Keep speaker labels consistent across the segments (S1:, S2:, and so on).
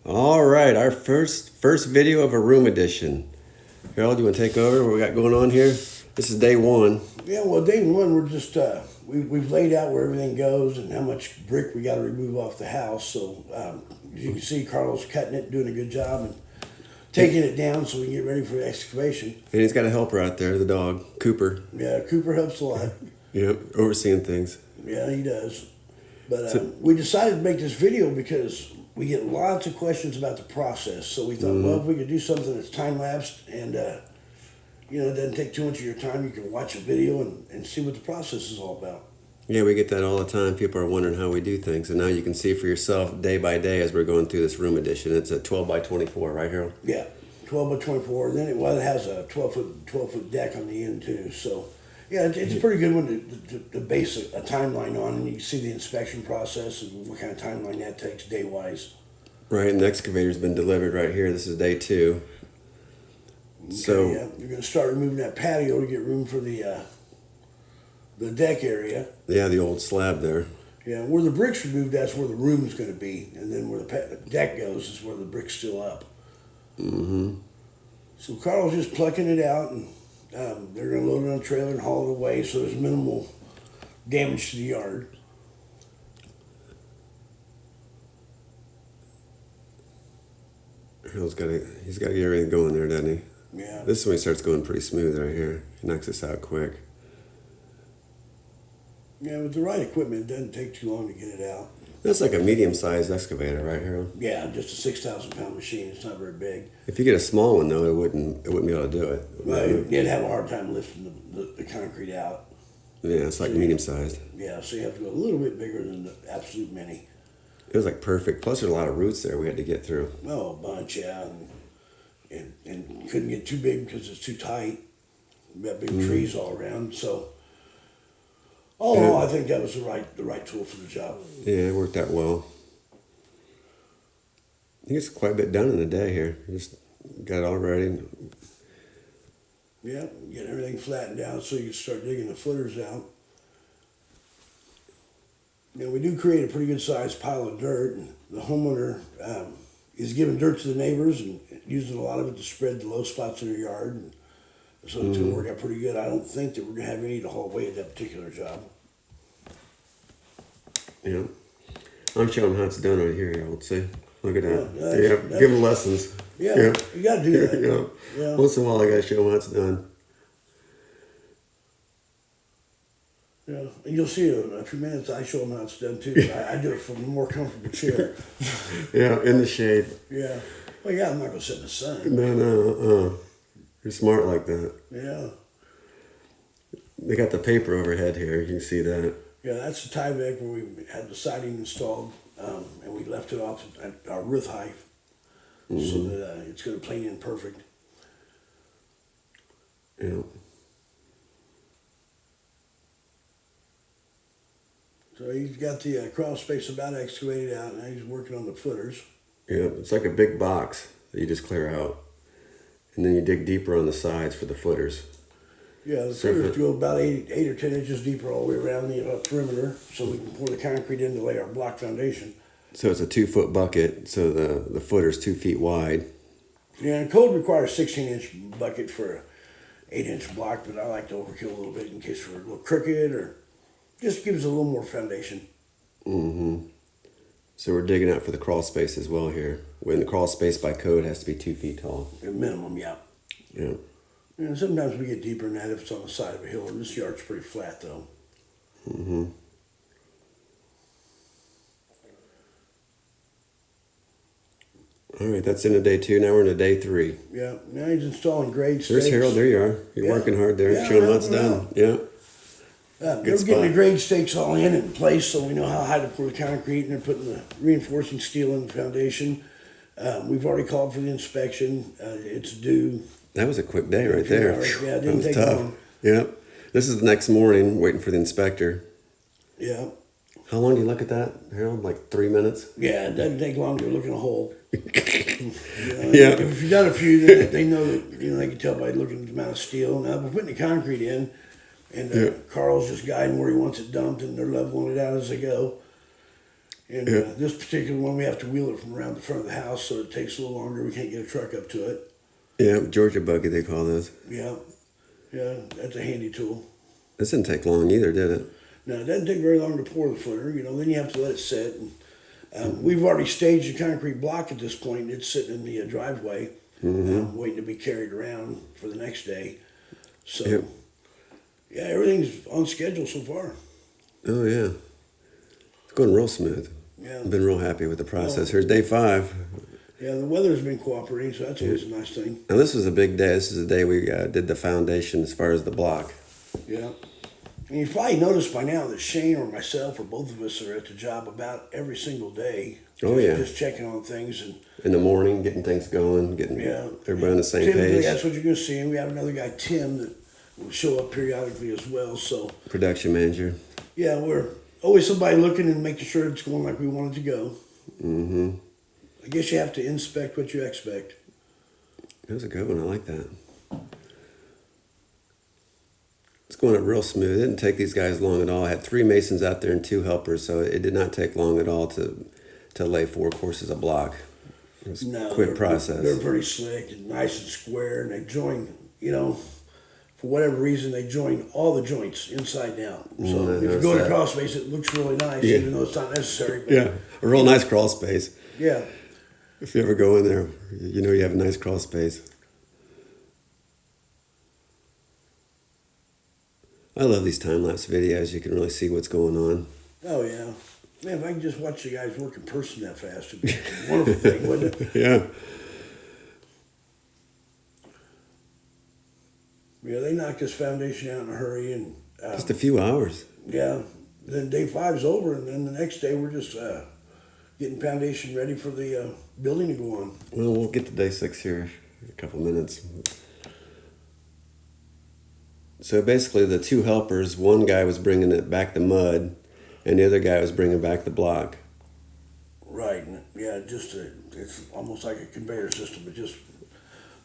S1: All right, our first video of a room edition. Harold, you want to take over? What we got going on here? This is day one.
S2: Yeah, well, day one, we're just we've laid out where everything goes and how much brick we got to remove off the house. So as you can see, Carlos cutting it, doing a good job, and taking it down so we can get ready for the excavation.
S1: And he's got a helper out there, the dog, Cooper.
S2: Yeah, Cooper helps a lot.
S1: Yep, overseeing things.
S2: Yeah, he does. But we decided to make this video because we get lots of questions about the process. So we thought, well, if we could do something that's time-lapsed and, it doesn't take too much of your time, you can watch a video and see what the process is all about.
S1: Yeah, we get that all the time. People are wondering how we do things. And now you can see for yourself day by day as we're going through this room edition. It's a 12 by 24, right, Harold?
S2: Yeah, 12 by 24. Then it has a 12-foot deck on the end, too. So, yeah, it's a pretty good one to base a timeline on. And you can see the inspection process and what kind of timeline that takes day-wise.
S1: Right, and the excavator's been delivered right here. This is day two.
S2: Okay,
S1: So
S2: yeah, you're going to start removing that patio to get room for the deck area.
S1: yeah, the old slab there.
S2: Yeah, where the brick's removed, that's where the room's going to be. And then where the deck goes is where the brick's still up.
S1: Mm-hmm.
S2: So Carl's just plucking it out, and they're going to load it on a trailer and haul it away so there's minimal damage to the yard.
S1: Harold's he's got to get everything going there, doesn't he?
S2: Yeah.
S1: This is when he starts going pretty smooth right here. He knocks this out quick.
S2: Yeah, with the right equipment, it doesn't take too long to get it out.
S1: That's like a medium-sized excavator, right, Harold?
S2: Yeah, just a 6,000-pound machine. It's not very big.
S1: If you get a small one, though, it wouldn't be able to do it.
S2: Well, it'd have a hard time lifting the concrete out.
S1: Yeah, it's like medium-sized.
S2: Yeah, so you have to go a little bit bigger than the absolute mini.
S1: It was like perfect. Plus, there's a lot of roots there we had to get through.
S2: Oh, a bunch, yeah. And couldn't get too big because it's too tight. We got big trees all around, so all in all, I think that was the right tool for the job.
S1: Yeah, it worked out well. I think it's quite a bit done in a day here. Just got it all ready.
S2: Yeah, get everything flattened out so you can start digging the footers out. Now, we do create a pretty good sized pile of dirt, and the homeowner is giving dirt to the neighbors and using a lot of it to spread the low spots in their yard. And so it's going to work out pretty good. I don't think that we're going to have any to haul away at that particular job.
S1: Yeah. I'm showing how it's done right here, I would say. Look at that.
S2: Yeah,
S1: give them lessons.
S2: Yeah, you got to do that.
S1: Yeah. Once in a while, I got to show them how it's done.
S2: Yeah, and you'll see in a few minutes I show them how it's done too. I do it from a more comfortable chair.
S1: Yeah, in the shade.
S2: Yeah. Well, yeah, I'm not going to sit in the sun.
S1: No. You're smart like that.
S2: Yeah.
S1: They got the paper overhead here. You can see that.
S2: Yeah, that's the Tyvek where we had the siding installed, and we left it off at our roof height so that it's going to plane in perfect.
S1: Yeah.
S2: So he's got the crawl space about excavated out, and now he's working on the footers.
S1: Yeah, it's like a big box that you just clear out. And then you dig deeper on the sides for the footers.
S2: Yeah, the footers go about 8 or 10 inches deeper all the way around the perimeter, so we can pour the concrete in to lay our block foundation.
S1: So it's a 2-foot bucket, so the footer's 2 feet wide.
S2: Yeah, and code requires 16-inch bucket for an 8-inch block, but I like to overkill a little bit in case we're a little crooked or just gives a little more foundation.
S1: Mm-hmm. So we're digging out for the crawl space as well here. When the crawl space by code has to be 2 feet tall.
S2: At minimum, yeah.
S1: Yeah.
S2: And sometimes we get deeper than that if it's on the side of a hill. This yard's pretty flat, though.
S1: Mm-hmm. All right, that's into day 2. Now we're into day 3.
S2: Yeah, now he's installing grade stakes.
S1: There's Harold. There you are. You're working hard there.
S2: Yeah,
S1: showing what's done. Yeah.
S2: They're getting the grade stakes all in place so we know how high to pour the concrete, and they're putting the reinforcing steel in the foundation. We've already called for the inspection. It's due.
S1: That was a quick day right there.
S2: Yeah, it
S1: that
S2: didn't
S1: was
S2: take
S1: tough.
S2: long.
S1: Yeah. This is the next morning, waiting for the inspector.
S2: Yeah.
S1: How long do you look at that, Harold? Like 3 minutes?
S2: Yeah, it doesn't take long to look in a hole.
S1: Yeah.
S2: If you've done a few, then they know that, they can tell by looking at the amount of steel. Now, we're putting the concrete in, and Carl's just guiding where he wants it dumped, and they're leveling it out as they go. And this particular one, we have to wheel it from around the front of the house, so it takes a little longer. We can't get a truck up to it.
S1: Yeah, Georgia buggy they call those.
S2: Yeah, that's a handy tool.
S1: This didn't take long either, did it?
S2: No, it doesn't take very long to pour the footer. Then you have to let it sit. And we've already staged the concrete block at this point. It's sitting in the driveway, waiting to be carried around for the next day. So, yeah, everything's on schedule so far.
S1: Oh, yeah. It's going real smooth.
S2: Yeah.
S1: I've been real happy with the process. Here's day 5.
S2: Yeah, the weather's been cooperating, so that's always a nice thing.
S1: Now, this was a big day. This is the day we did the foundation as far as the block.
S2: Yeah. And you've probably noticed by now that Shane or myself or both of us are at the job about every single day.
S1: Oh, yeah.
S2: Just checking on things. And
S1: in the morning, getting things going, getting everybody on the same
S2: typically,
S1: page.
S2: that's what you're going to see. And we have another guy, Tim, that will show up periodically as well. So
S1: Production manager.
S2: Yeah, we're always somebody looking and making sure it's going like we want it to go.
S1: Mm-hmm.
S2: I guess you have to inspect what you expect.
S1: That was a good one. I like that. It's going up real smooth. It didn't take these guys long at all. I had 3 masons out there and 2 helpers, so it did not take long at all to lay 4 courses of block. It was a quick process.
S2: They're pretty slick and nice and square, and they join, for whatever reason, they join all the joints inside and out. So if you go to crawl space, it looks really nice, even though it's not necessary. But
S1: yeah, a real nice crawl space.
S2: Yeah.
S1: If you ever go in there, you have a nice crawl space. I love these time-lapse videos. You can really see what's going on.
S2: Oh, yeah. Man, if I could just watch the guys work in person that fast, it'd be a wonderful thing, wouldn't it?
S1: Yeah.
S2: Yeah, they knocked this foundation out in a hurry. And
S1: just a few hours.
S2: Yeah. Then day 5 is over, and then the next day we're just getting foundation ready for the building to go on.
S1: Well, we'll get to day 6 here in a couple minutes. So basically the 2 helpers, one guy was bringing it back the mud, and the other guy was bringing back the block.
S2: Right. Yeah, it's almost like a conveyor system. It just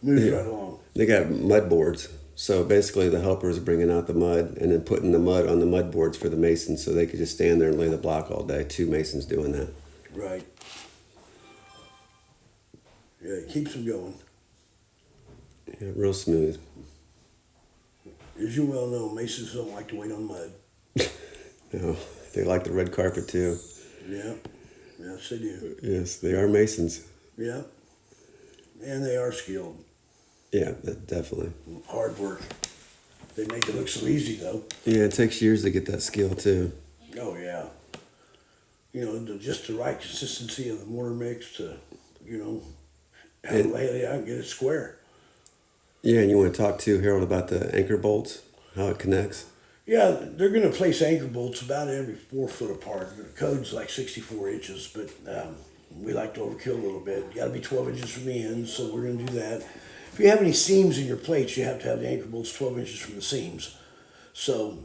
S2: moves right along.
S1: They got mud boards. So basically the helper was bringing out the mud and then putting the mud on the mud boards for the masons so they could just stand there and lay the block all day. 2 masons doing that.
S2: Right. Yeah, it keeps them going.
S1: Yeah, real smooth.
S2: As you well know, masons don't like to wait on mud.
S1: No, they like the red carpet too.
S2: Yeah, yes they do.
S1: Yes, they are masons.
S2: Yeah, and they are skilled.
S1: Yeah, definitely.
S2: Hard work. They make it look so easy though.
S1: Yeah, it takes years to get that skill too.
S2: Oh yeah. Just the right consistency of the mortar mix to, how to lay it out and get it square.
S1: Yeah, and you want to talk to Harold about the anchor bolts, how it connects?
S2: Yeah, they're going to place anchor bolts about every 4 foot apart. The code's like 64 inches, but we like to overkill a little bit. You got to be 12 inches from the end, so we're going to do that. If you have any seams in your plates, you have to have the anchor bolts 12 inches from the seams. So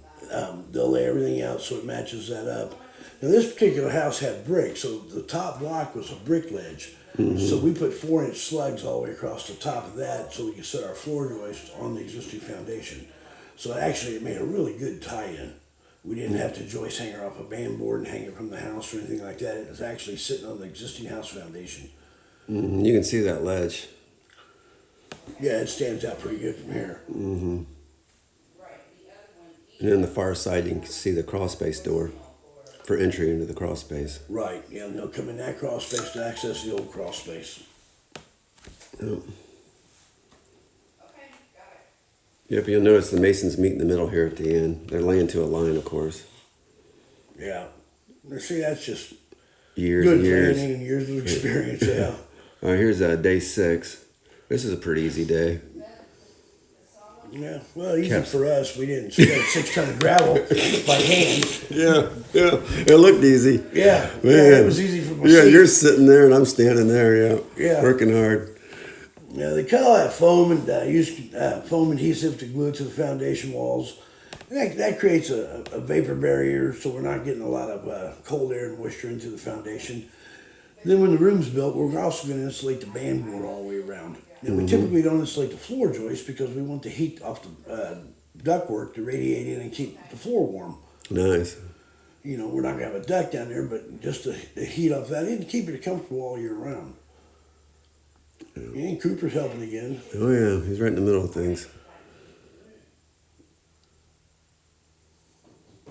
S2: they'll lay everything out so it matches that up. Now this particular house had brick, so the top block was a brick ledge. Mm-hmm. So we put 4-inch slugs all the way across the top of that so we could set our floor joist on the existing foundation. So actually it made a really good tie-in. We didn't have to joist hanger off a band board and hang it from the house or anything like that. It was actually sitting on the existing house foundation.
S1: Mm-hmm. You can see that ledge.
S2: Yeah, it stands out pretty good from here.
S1: Mm-hmm. And on the far side you can see the crawl space door for entry into the crawl space.
S2: Right, yeah, and they'll come in that crawl space to access the old crawl space.
S1: Oh. Yep, you'll notice the masons meet in the middle here at the end. They're laying to a line, of course.
S2: Yeah. See, that's just
S1: years
S2: good
S1: and years.
S2: planning and years of experience, yeah.
S1: All right, here's day 6. This is a pretty easy day.
S2: Yeah, well, easy for us. We didn't spread 6 ton of gravel by hand.
S1: Yeah, it looked easy.
S2: Yeah,
S1: man.
S2: Yeah, it was easy for me.
S1: Yeah, you're sitting there and I'm standing there,
S2: yeah.
S1: Working hard.
S2: Yeah, they cut all that foam and use foam adhesive to glue it to the foundation walls. And that creates a vapor barrier, so we're not getting a lot of cold air and moisture into the foundation. Then when the room's built, we're also going to insulate the band board all the way around. And we typically don't insulate the floor joist because we want the heat off the ductwork to radiate in and keep the floor warm.
S1: Nice.
S2: we're not gonna have a deck down there, but just to heat up that and keep it comfortable all year round. Yeah. And Cooper's helping again.
S1: Oh yeah, he's right in the middle of things.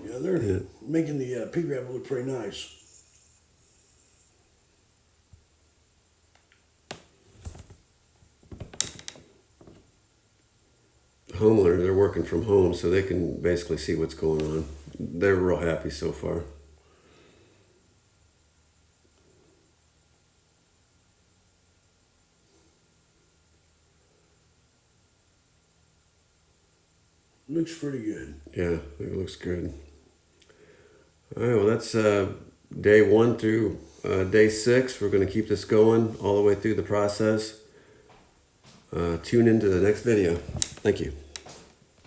S2: Yeah, they're making the pig gravel look pretty nice.
S1: Homeowners are working from home, so they can basically see what's going on. They're real happy so far.
S2: Looks pretty good.
S1: Yeah, it looks good. All right, well, that's day 1 through day 6. We're going to keep this going all the way through the process. Tune into the next video. Thank you.